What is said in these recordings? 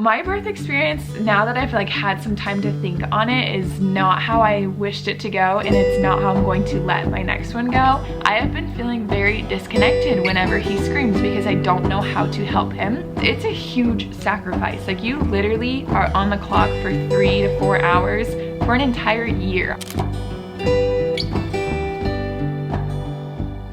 my birth experience, now that I've like had some time to think on it, is not how I wished it to go, and it's not how I'm going to let my next one go. I have been feeling very disconnected whenever he screams because I don't know how to help him. It's a huge sacrifice. Like, you literally are on the clock for 3 to 4 hours for an entire year.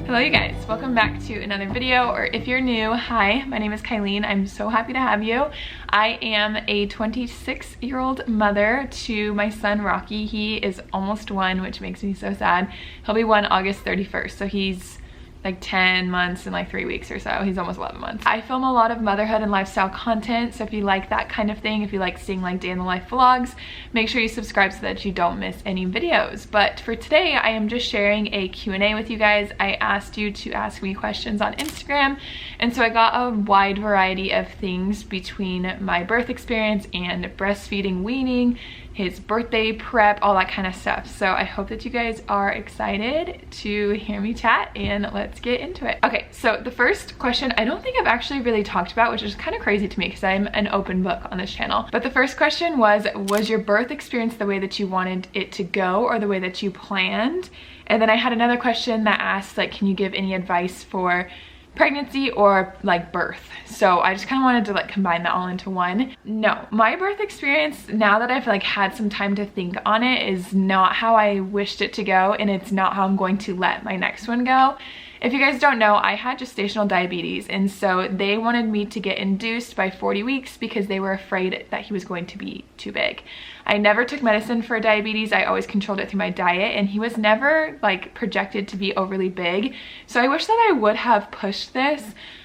Hello you guys, welcome back to another video, or if you're new, hi, my name is Kylene. I'm so happy to have you. I am a 26-year-old mother to my son Rocky. He is almost 1, which makes me so sad. He'll be 1 August 31st, so he's like 10 months and like 3 weeks or so. He's almost 11 months. I film a lot of motherhood and lifestyle content, so if you like that kind of thing, if you like seeing like day in the life vlogs, make sure you subscribe so that you don't miss any videos. But for today, I am just sharing a Q&A with you guys. I asked you to ask me questions on Instagram, and so I got a wide variety of things between my birth experience and breastfeeding, weaning, his birthday prep, all that kind of stuff. So I hope that you guys are excited to hear me chat, and let's get into it. Okay, so the first question I don't think I've actually really talked about, which is kind of crazy to me because I'm an open book on this channel. But the first question was your birth experience the way that you wanted it to go or the way that you planned? And then I had another question that asked, like, can you give any advice for pregnancy or like birth? So I just kind of wanted to like combine that all into one. No, my birth experience, now that I've like had some time to think on it, is not how I wished it to go, and it's not how I'm going to let my next one go. If you guys don't know, I had gestational diabetes, and so they wanted me to get induced by 40 weeks because they were afraid that he was going to be too big. I never took medicine for diabetes. I always controlled it through my diet, and he was never like projected to be overly big. So I wish that I would have pushed this.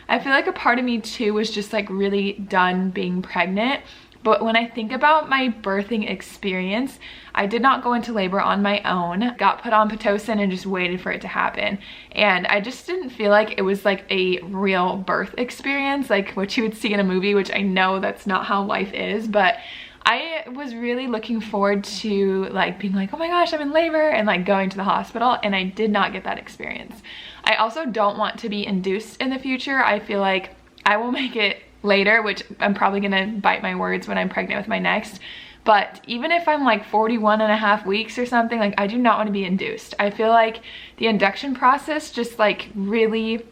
I feel like a part of me too was just like really done being pregnant. But when I think about my birthing experience, I did not go into labor on my own, got put on Pitocin and just waited for it to happen. And I just didn't feel like it was like a real birth experience, like what you would see in a movie, which I know that's not how life is, but I was really looking forward to like being like, oh my gosh, I'm in labor, and like going to the hospital, and I did not get that experience. I also don't want to be induced in the future. I feel like I will make it later, which I'm probably gonna bite my words when I'm pregnant with my next. But even if I'm like 41.5 weeks or something, like I do not want to be induced. I feel like the induction process just like really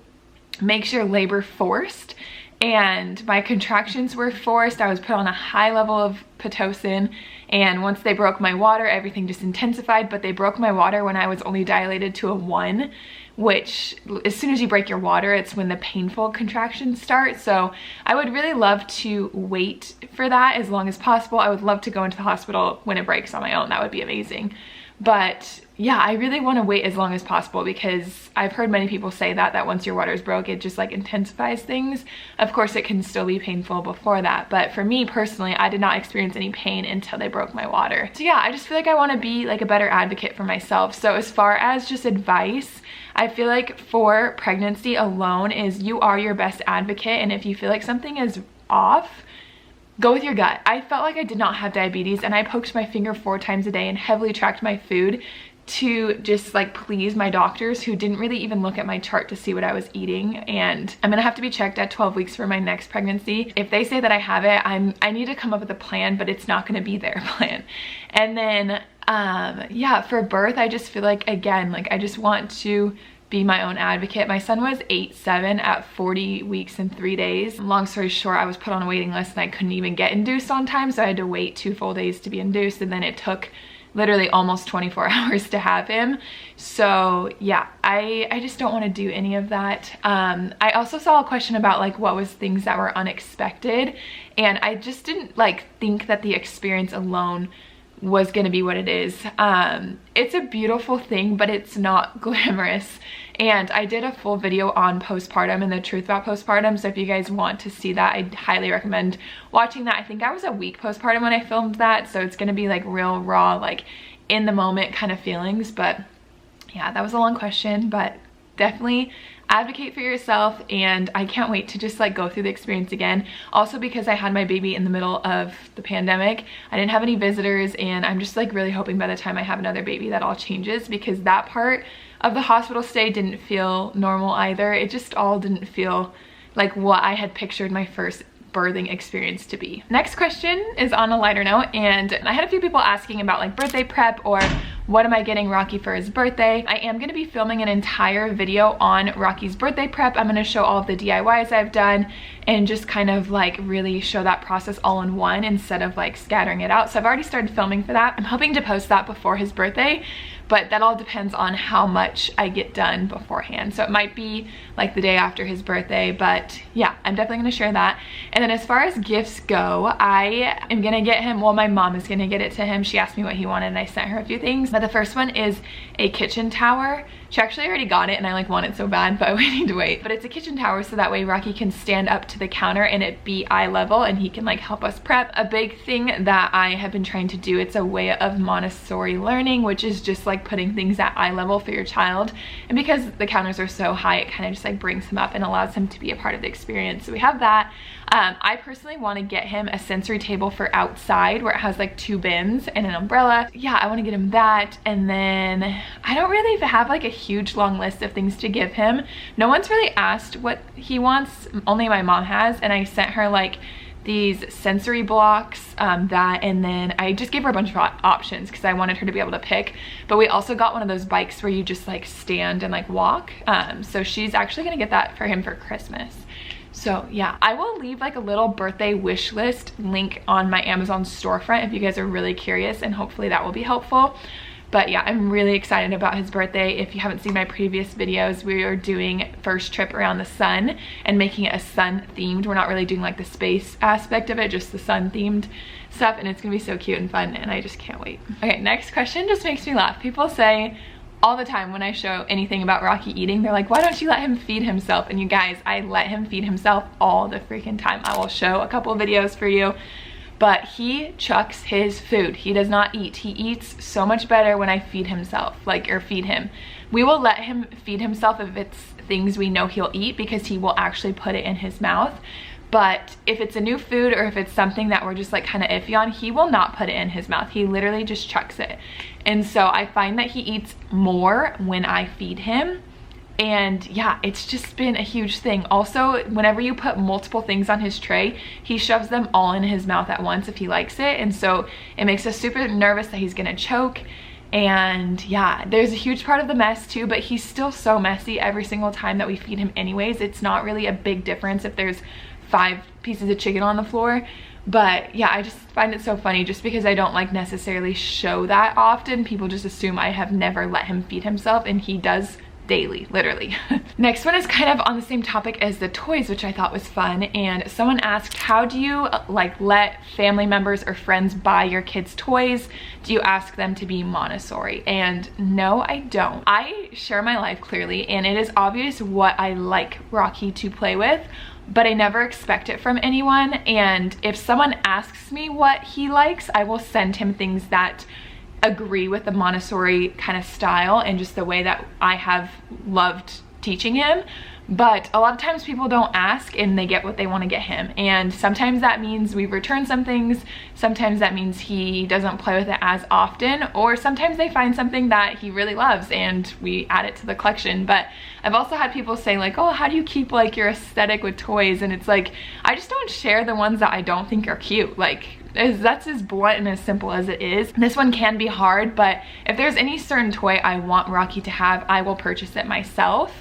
makes your labor forced, and my contractions were forced. I was put on a high level of Pitocin, and once they broke my water, everything just intensified. But they broke my water when I was only dilated to a 1, which as soon as you break your water, it's when the painful contractions start. So I would really love to wait for that as long as possible. I would love to go into the hospital when it breaks on my own. That would be amazing. But yeah, I really want to wait as long as possible because I've heard many people say that once your water is broke, it just like intensifies things. Of course, it can still be painful before that, but for me personally, I did not experience any pain until they broke my water. So yeah, I just feel like I want to be like a better advocate for myself. So as far as just advice, I feel like for pregnancy alone is you are your best advocate, and if you feel like something is off, go with your gut. I felt like I did not have diabetes, and I poked my finger 4 times a day and heavily tracked my food to just like please my doctors, who didn't really even look at my chart to see what I was eating. And I'm gonna have to be checked at 12 weeks for my next pregnancy. If they say that I have it, I need to come up with a plan, but it's not gonna be their plan. And then yeah, for birth, I just feel like, again, like I just want to be my own advocate. My son was 8'7" at 40 weeks and 3 days. Long story short, I was put on a waiting list and I couldn't even get induced on time, so I had to wait 2 full days to be induced, and then it took literally almost 24 hours to have him. So yeah, I just don't want to do any of that. I also saw a question about like what was things that were unexpected, and I just didn't like think that the experience alone was gonna be what it is. It's a beautiful thing, but it's not glamorous. And I did a full video on postpartum and the truth about postpartum, so if you guys want to see that, I highly recommend watching that. I think I was a week postpartum when I filmed that, so it's gonna be like real raw, like in the moment kind of feelings. But yeah, that was a long question, but definitely advocate for yourself, and I can't wait to just like go through the experience again. Also, because I had my baby in the middle of the pandemic, I didn't have any visitors, and I'm just like really hoping by the time I have another baby that all changes, because that part of the hospital stay didn't feel normal either. It just all didn't feel like what I had pictured my first birthing experience to be. Next question is on a lighter note, and I had a few people asking about like birthday prep or what am I getting Rocky for his birthday. I am going to be filming an entire video on Rocky's birthday prep. I'm going to show all of the DIYs I've done and just kind of like really show that process all in one instead of like scattering it out. So I've already started filming for that. I'm hoping to post that before his birthday, but that all depends on how much I get done beforehand. So it might be like the day after his birthday, but yeah, I'm definitely going to share that. And then as far as gifts go, I am going to get him, well, my mom is going to get it to him. She asked me what he wanted and I sent her a few things. But the first one is a kitchen tower. She actually already got it and I like want it so bad, but we need to wait. But it's a kitchen tower so that way Rocky can stand up to the counter and it be eye level and he can like help us prep. A big thing that I have been trying to do, it's a way of Montessori learning, which is just like putting things at eye level for your child. And because the counters are so high, it kind of just like brings him up and allows him to be a part of the experience. So we have that. I personally want to get him a sensory table for outside where it has like 2 bins and an umbrella. Yeah, I want to get him that. And then I don't really have like a huge long list of things to give him. No one's really asked what he wants, only my mom has, and I sent her like these sensory blocks, that, and then I just gave her a bunch of options because I wanted her to be able to pick. But we also got one of those bikes where you just like stand and like walk. So she's actually gonna get that for him for Christmas. So yeah, I will leave like a little birthday wish list link on my Amazon storefront if you guys are really curious, and hopefully that will be helpful. But yeah, I'm really excited about his birthday. If you haven't seen my previous videos, we are doing first trip around the sun and making it a sun themed. We're not really doing like the space aspect of it, just the sun themed stuff, and it's gonna be so cute and fun and I just can't wait. Okay, next question just makes me laugh. People say all the time when I show anything about Rocky eating, they're like, why don't you let him feed himself? And you guys, I let him feed himself all the freaking time. I will show a couple of videos for you. But he chucks his food. He does not eat. He eats so much better when I feed himself, like, or feed him. We will let him feed himself if it's things we know he'll eat because he will actually put it in his mouth. But if it's a new food or if it's something that we're just like kind of iffy on, he will not put it in his mouth. He literally just chucks it. And so I find that he eats more when I feed him. And yeah, it's just been a huge thing. Also, whenever you put multiple things on his tray, he shoves them all in his mouth at once if he likes it. And so it makes us super nervous that he's gonna choke. And yeah, there's a huge part of the mess too, but he's still so messy every single time that we feed him anyways. It's not really a big difference if there's 5 pieces of chicken on the floor. But yeah, I just find it so funny just because I don't like necessarily show that often. People just assume I have never let him feed himself, and he does daily, literally. Next one is kind of on the same topic as the toys, which I thought was fun. And someone asked, how do you like let family members or friends buy your kids toys? Do you ask them to be Montessori? And no, I don't. I share my life clearly, and it is obvious what I like Rocky to play with, but I never expect it from anyone. And if someone asks me what he likes, I will send him things that agree with the Montessori kind of style and just the way that I have loved teaching him. But a lot of times people don't ask and they get what they want to get him, and sometimes that means we return some things, sometimes that means he doesn't play with it as often, or sometimes they find something that he really loves and we add it to the collection. But I've also had people say like, oh, how do you keep like your aesthetic with toys? And it's like, I just don't share the ones that I don't think are cute. Like, that's as blunt and as simple as it is. This one can be hard, but if there's any certain toy I want Rocky to have, I will purchase it myself.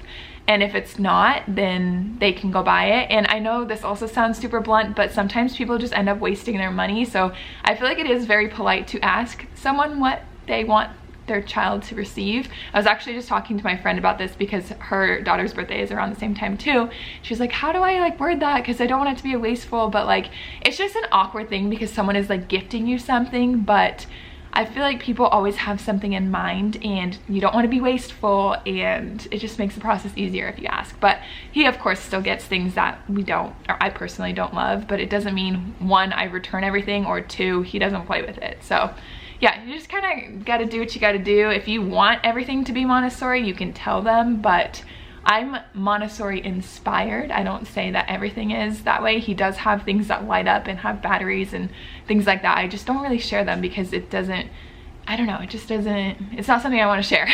And if it's not, then they can go buy it. And I know this also sounds super blunt, but sometimes people just end up wasting their money. So I feel like it is very polite to ask someone what they want their child to receive. I was actually just talking to my friend about this because her daughter's birthday is around the same time too. She was like, how do I like word that? Because I don't want it to be a wasteful, but like, it's just an awkward thing because someone is like gifting you something, but I feel like people always have something in mind and you don't want to be wasteful, and it just makes the process easier if you ask. But he of course still gets things that we don't, or I personally don't love, but it doesn't mean 1, I return everything, or 2, he doesn't play with it. So yeah, you just kind of got to do what you got to do. If you want everything to be Montessori, you can tell them, but I'm Montessori inspired. I don't say that everything is that way. He does have things that light up and have batteries and things like that. I just don't really share them because it doesn't I don't know, it just doesn't, it's not something I want to share.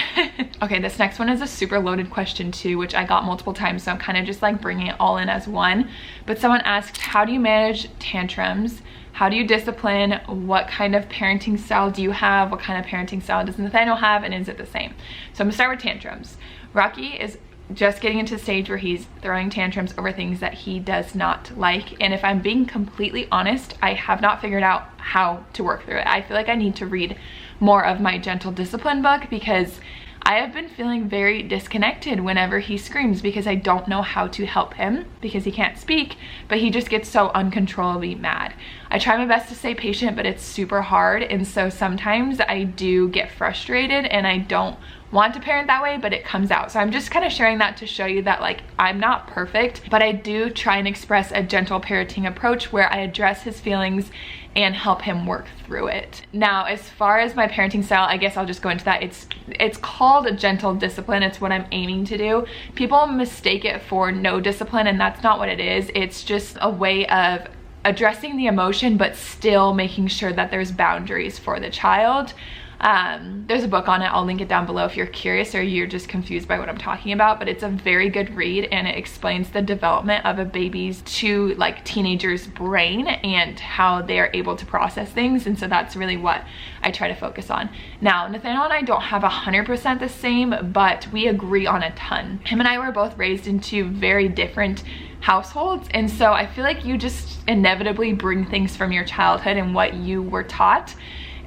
Okay, this next one is a super loaded question too, which I got multiple times, so I'm kind of just like bringing it all in as one. But someone asked, how do you manage tantrums? How do you discipline? What kind of parenting style do you have? What kind of parenting style does Nathaniel have, and is it the same? So I'm gonna start with tantrums. Rocky is just getting into the stage where he's throwing tantrums over things that he does not like. And if I'm being completely honest, I have not figured out how to work through it. I feel like I need to read more of my gentle discipline book, because I have been feeling very disconnected whenever he screams, because I don't know how to help him because he can't speak, but he just gets so uncontrollably mad. I try my best to stay patient, but it's super hard. And so sometimes I do get frustrated and I don't want to parent that way, but it comes out. So I'm just kind of sharing that to show you that like I'm not perfect, but I do try and express a gentle parenting approach where I address his feelings and help him work through it. Now, as far as my parenting style, I guess I'll just go into that. It's called a gentle discipline. It's what I'm aiming to do. People mistake it for no discipline, and that's not what it is. It's just a way of addressing the emotion, but still making sure that there's boundaries for the child. There's a book on it. I'll link it down below if you're curious or you're just confused by what I'm talking about, but it's a very good read, and it explains the development of a baby's to like teenager's brain and how they are able to process things. And so that's really what I try to focus on. Now, Nathaniel and I don't have 100% the same, but we agree on a ton. Him and I were both raised into very different households, and so I feel like you just inevitably bring things from your childhood and what you were taught.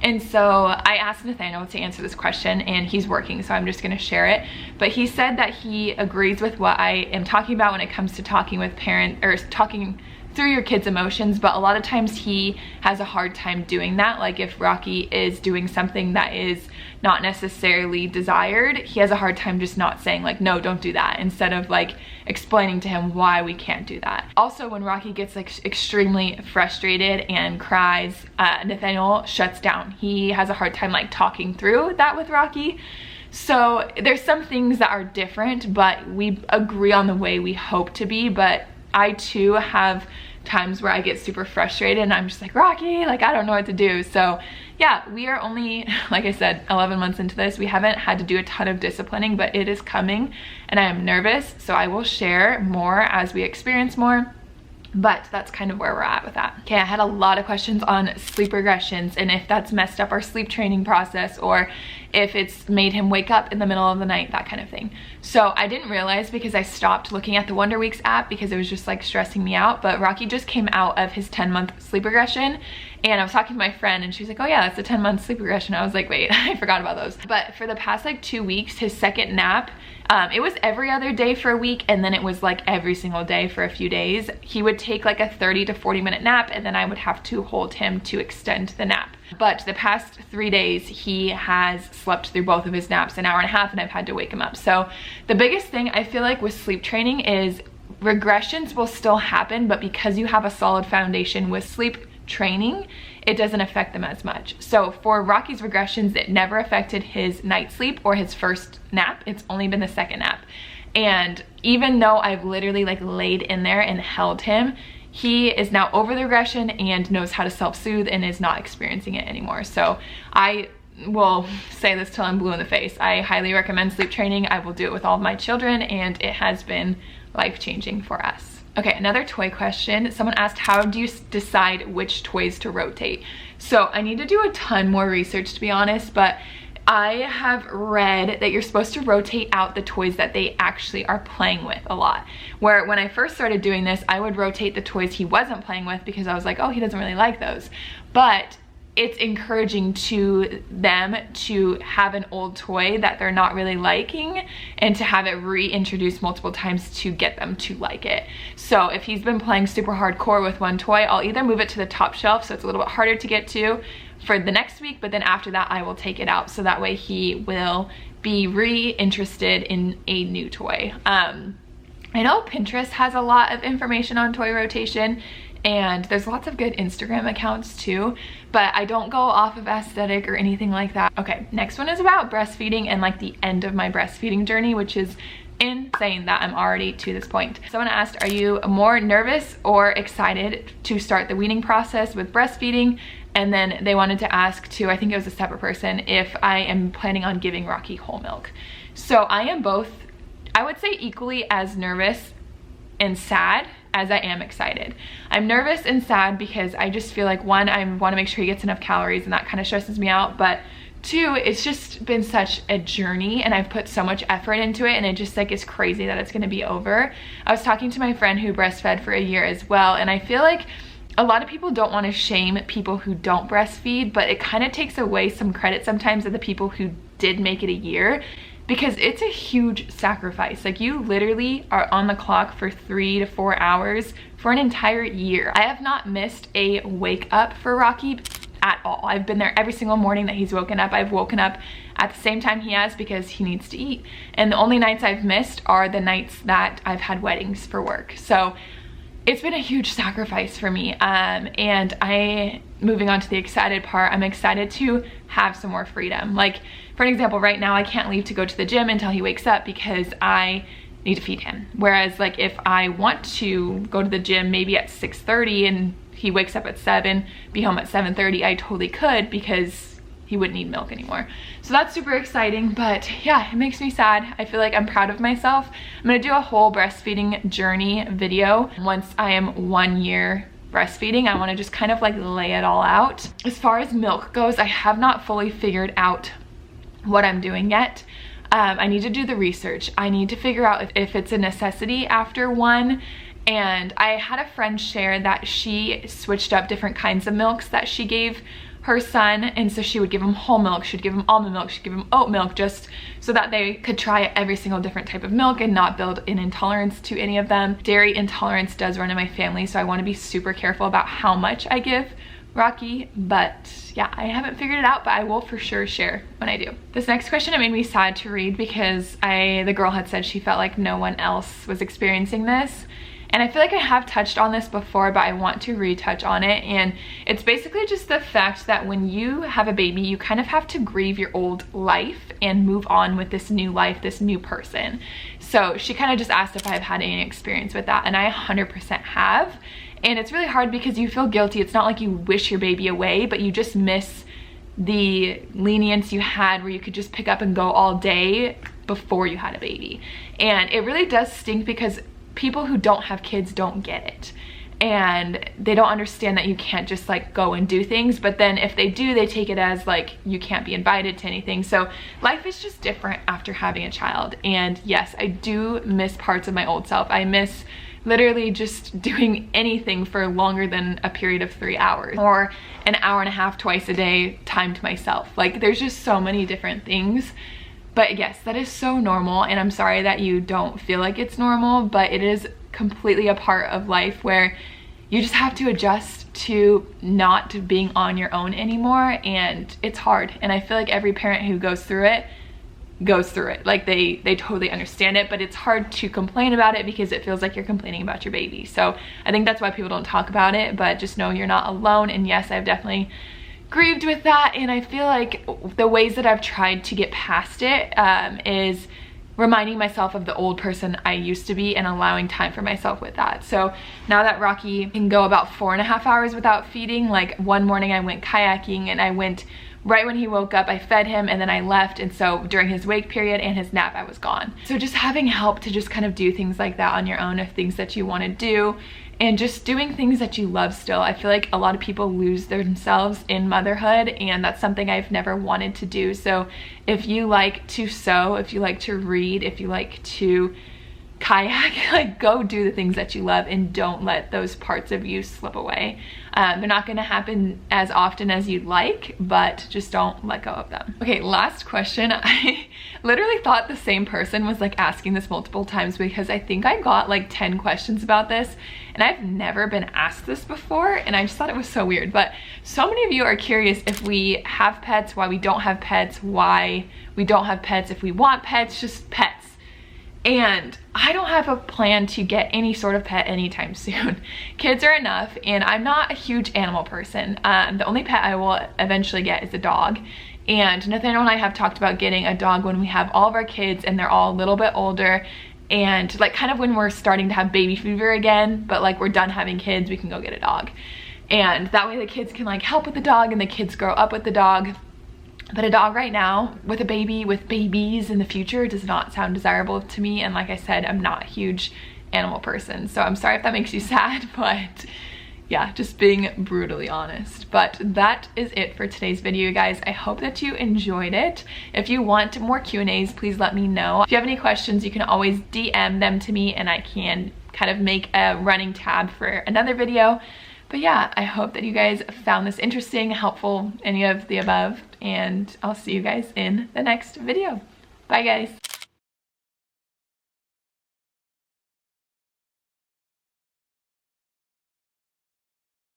And so I asked Nathaniel to answer this question, and he's working, so I'm just gonna share it. But he said that he agrees with what I am talking about when it comes to talking with parents, or talking through your kids' emotions, but a lot of times he has a hard time doing that. Like if Rocky is doing something that is not necessarily desired, he has a hard time just not saying like, no, don't do that, instead of like explaining to him why we can't do that. Also, when Rocky gets like extremely frustrated and cries, Nathaniel shuts down. He has a hard time like talking through that with Rocky. So there's some things that are different, but we agree on the way we hope to be. But I too have times where I get super frustrated and I'm just like, Rocky, like I don't know what to do. So yeah, we are only, like I said, 11 months into this. We haven't had to do a ton of disciplining, but it is coming and I am nervous. So I will share more as we experience more. But that's kind of where we're at with that. Okay, I had a lot of questions on sleep regressions and if that's messed up our sleep training process, or if it's made him wake up in the middle of the night, that kind of thing. So I didn't realize, because I stopped looking at the Wonder Weeks app because it was just like stressing me out, but Rocky just came out of his 10-month sleep regression, and I was talking to my friend and she was like, oh yeah, that's a 10-month sleep regression. I was like, wait, I forgot about those. But for the past like 2 weeks, his second nap, it was every other day for a week, and then it was like every single day for a few days. He would take like a 30 to 40 minute nap, and then I would have to hold him to extend the nap. But the past 3 days, he has slept through both of his naps an hour and a half, and I've had to wake him up. So the biggest thing I feel like with sleep training is regressions will still happen, but because you have a solid foundation with sleep training, it doesn't affect them as much. So for Rocky's regressions, it never affected his night sleep or his first nap. It's only been the second nap. And even though I've literally like laid in there and held him, he is now over the regression and knows how to self-soothe and is not experiencing it anymore. So I will say this till I'm blue in the face. I highly recommend sleep training. I will do it with all of my children, and it has been life-changing for us. Okay, another toy question. Someone asked, how do you decide which toys to rotate? So I need to do a ton more research, to be honest, but I have read that you're supposed to rotate out the toys that they actually are playing with a lot. Where when I first started doing this, I would rotate the toys he wasn't playing with because I was like, oh, he doesn't really like those. But it's encouraging to them to have an old toy that they're not really liking and to have it reintroduced multiple times to get them to like it. So if he's been playing super hardcore with one toy, I'll either move it to the top shelf so it's a little bit harder to get to for the next week, but then after that I will take it out so that way he will be re-interested in a new toy. I know Pinterest has a lot of information on toy rotation, and there's lots of good Instagram accounts too, but I don't go off of aesthetic or anything like that. Okay, next one is about breastfeeding and like the end of my breastfeeding journey, which is insane that I'm already to this point. Someone asked, are you more nervous or excited to start the weaning process with breastfeeding? And then they wanted to ask too, I think it was a separate person, if I am planning on giving Rocky whole milk. So I am both, I would say, equally as nervous and sad as I am excited. I'm nervous and sad because I just feel like, one, I want to make sure he gets enough calories and that kind of stresses me out, but two, it's just been such a journey and I've put so much effort into it, and it just like is crazy that it's going to be over. I was talking to my friend who breastfed for a year as well, and I feel like a lot of people don't want to shame people who don't breastfeed, but it kind of takes away some credit sometimes of the people who did make it a year, because it's a huge sacrifice. Like, you literally are on the clock for 3 to 4 hours for an entire year. I have not missed a wake up for Rocky at all. I've been there every single morning that he's woken up. I've woken up at the same time he has because he needs to eat. And the only nights I've missed are the nights that I've had weddings for work. So it's been a huge sacrifice for me. And moving on to the excited part, I'm excited to have some more freedom. Like, for an example, right now I can't leave to go to the gym until he wakes up because I need to feed him. Whereas like if I want to go to the gym maybe at 6:30 and he wakes up at 7, be home at 7:30, I totally could because he wouldn't need milk anymore. So that's super exciting, but yeah, it makes me sad. I feel like I'm proud of myself. I'm gonna do a whole breastfeeding journey video once I am 1 year breastfeeding. I wanna just kind of like lay it all out. As far as milk goes, I have not fully figured out what I'm doing yet. I need to do the research. I need to figure out if it's a necessity after 1. And I had a friend share that she switched up different kinds of milks that she gave her son, and so she would give him whole milk, she'd give him almond milk, she'd give him oat milk, just so that they could try every single different type of milk and not build an intolerance to any of them. Dairy intolerance does run in my family, so I want to be super careful about how much I give Rocky, but yeah, I haven't figured it out, but I will for sure share when I do. This next question, it made me sad to read because the girl had said she felt like no one else was experiencing this. And I feel like I have touched on this before, but I want to retouch on it. And it's basically just the fact that when you have a baby, you kind of have to grieve your old life and move on with this new life, this new person. So she kind of just asked if I've had any experience with that, and I 100% have. And it's really hard because you feel guilty. It's not like you wish your baby away, but you just miss the lenience you had where you could just pick up and go all day before you had a baby. And it really does stink because people who don't have kids don't get it, and they don't understand that you can't just like go and do things, but then if they do, they take it as like you can't be invited to anything. So life is just different after having a child. And yes, I do miss parts of my old self. I miss literally just doing anything for longer than a period of 3 hours or an hour and a half twice a day time to myself. Like, there's just so many different things. But yes, that is so normal, and I'm sorry that you don't feel like it's normal, but it is completely a part of life where you just have to adjust to not being on your own anymore, and it's hard. And I feel like every parent who goes through it. Like, they totally understand it, but it's hard to complain about it because it feels like you're complaining about your baby. So I think that's why people don't talk about it, but just know you're not alone. And yes, I've definitely grieved with that, and I feel like the ways that I've tried to get past it is reminding myself of the old person I used to be and allowing time for myself with that. So now that Rocky can go about 4.5 hours without feeding, like one morning I went kayaking and I went right when he woke up, I fed him and then I left, and so during his wake period and his nap I was gone. So just having help to just kind of do things like that on your own, of things that you want to do, and just doing things that you love still. I feel like a lot of people lose themselves in motherhood, and that's something I've never wanted to do. So if you like to sew, if you like to read, if you like to kayak, like, go do the things that you love and don't let those parts of you slip away. They're not going to happen as often as you'd like, but just don't let go of them. Okay, last question. I literally thought the same person was like asking this multiple times because I think I got like 10 questions about this, and I've never been asked this before, and I just thought it was so weird. But so many of you are curious if we have pets, why we don't have pets, why we don't have pets, if we want pets, just pets. And I don't have a plan to get any sort of pet anytime soon. Kids are enough, and I'm not a huge animal person. The only pet I will eventually get is a dog. And Nathaniel and I have talked about getting a dog when we have all of our kids and they're all a little bit older, and like kind of when we're starting to have baby fever again, but like we're done having kids, we can go get a dog. And that way the kids can like help with the dog and the kids grow up with the dog. But a dog right now with a baby, with babies in the future, does not sound desirable to me. And like I said, I'm not a huge animal person, so I'm sorry if that makes you sad, but yeah, just being brutally honest. But that is it for today's video, guys. I hope that you enjoyed it. If you want more Q&As, please let me know. If you have any questions, you can always DM them to me and I can kind of make a running tab for another video. But yeah, I hope that you guys found this interesting, helpful, any of the above, and I'll see you guys in the next video. Bye, guys.